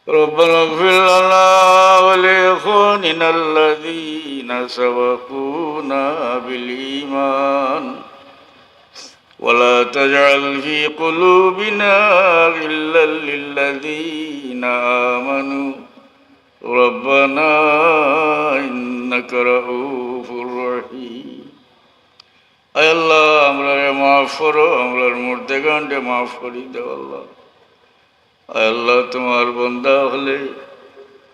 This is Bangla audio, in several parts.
ربنا اغفر لنا ولإخواننا الذين سبقونا بالإيمان ولا تجعل في قلوبنا غلا للذين آمنوا ربنا إنك رؤوف رحيم আয় আল্লাহ আমরারে মাফ করো, আমরার মুর্দেগানকে মাফ করি দেও আল্লাহ। আয় আল্লাহ তোমার বন্দা হলে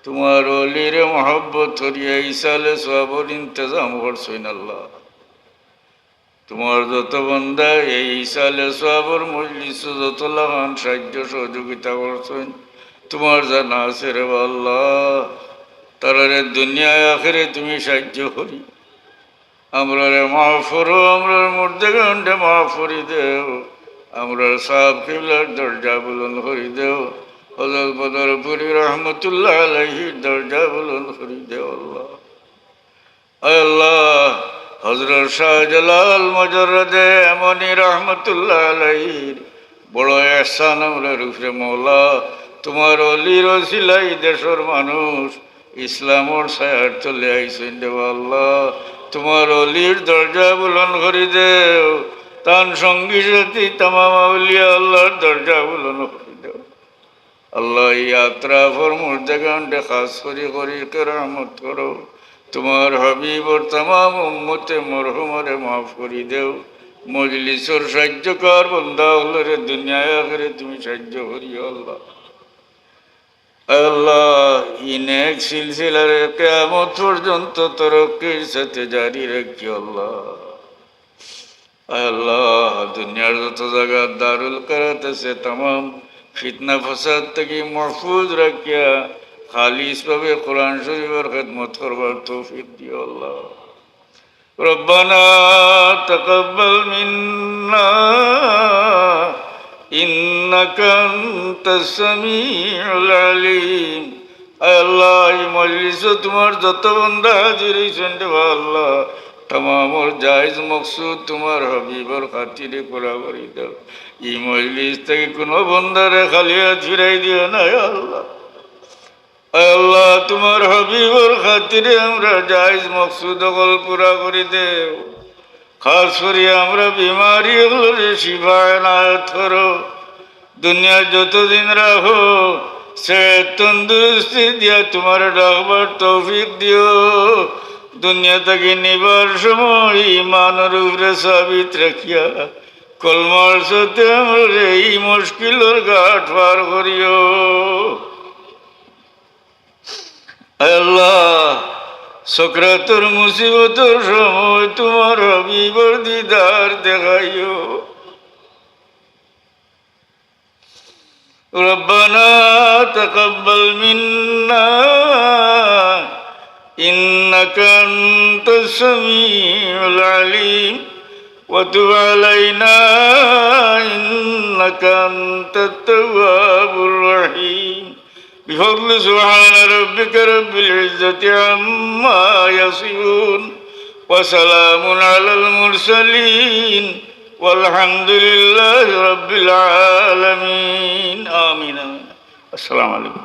তোমার ওলিরে মহব্বত করিয়া ইসালে সওয়াবের ইন্তজাম করছেন আল্লাহ। তোমার যত বন্দা এই ইসালে সওয়াবের মজলিস যত লাগান সাহায্য সহযোগিতা করছেন তোমার জানা আছে রে আল্লাহ। তারারে দুনিয়ায় আখেরে তুমি সাহায্য করি, আমরারে মাফ করো, আমরার মুর্দেগানকে মাফ করি দেও, আমরার সাহাব কিবলার দরজা বুলন্দ করি দেও, হযরত বদরপুরি রহমতুল্লাহ আলাইহির দরজা বুলন্দ করি দেও আল্লাহ। আয় আল্লাহ হযরত শাহজালাল মুজাররদে এমনি রহমতুল্লাহ আলাইহির বড় ইহসান আমরার উপরে মওলা। তোমার অলির ওসিলাই দেশের মানুষ ইসলামর ছায়ার তলে আইছেন দেও আল্লাহ। তোমার অলির দরজা বুলন্দ করি দেও, তান সঙ্গী সাথী তামাম আউলিয়া আল্লাহর দরজা বুলন্দ করি দেও আল্লাহ। এই আত্রাফর মুর্দেগানকে খাস করি কেরামত করো। তোমার হাবিবর তামাম উম্মতে মরহুমরে মাফ করি দেও। মজলিসর সাহায্যকার বন্দা হলরে দুনিয়ায় আখেরে তুমি সাহায্য করিও আল্লাহ। আল্লাহ ইনেক সিলসিলার কিয়ামত পর্যন্ত তরক্কির সাথে জারি রাখি আল্লাহ। আল্লাহ দুনিয়ার যত জায়গা দারুল কারাত আছে তামাম ফিতনা ফাসাদ থেকে মাহফুজ রাখিয়া খালিস ভাবে কোরআন শরীফের খেদমত করবার তৌফিক দিও আল্লাহ। রব্বানা তাকাব্বাল মিন্না ইন্নাকা আনতাস সামিউল আলিম। আয় আল্লাহ এই মজলিসে তোমার যত বান্দা হাজির হইছেন রে আল্লাহ, তামামর জায়েজ মকসুদ তোমার হাবিবর খাতিরে পুরা করি দাও। এই মজলিস থেকে কোনো বন্দারে খালি হাত ফিরাই দিও না আল্লাহ। আয় আল্লাহ তোমার হাবিবর খাতিরে আমরা জায়েজ মকসুদ সকল পুরা করে দেও। খাস করে আমরা বিমারি হলে শিফা এনায়েত করো। দুনিয়া যতদিন রাখো সে তন্দুরুস্তি দিয়া তোমার ডাকবার তৌফিক দিও। দুনিয়া থেকে নিবার সময় ইমানের উপরে সাবিত রাখিয়া কলমার সাথে আমরা এই মুশকিলের ঘাট পার করিও। আল্লাহ সকরাতর মুসিবতর সময় তোমার হাবিবর দিদার দেখাইও। রব্বানা তাকাব্বাল মিন্না ইন্নাকা আনতাস সামিউল আলিম ওয়া তুব আলাইনা ইন্নাকা আনতাত তাওয়াবুর রহিম। بفضل سبحان ربك رب العزة عما يصفون وسلام على المرسلين والحمد لله رب العالمين آمين. السلام عليكم.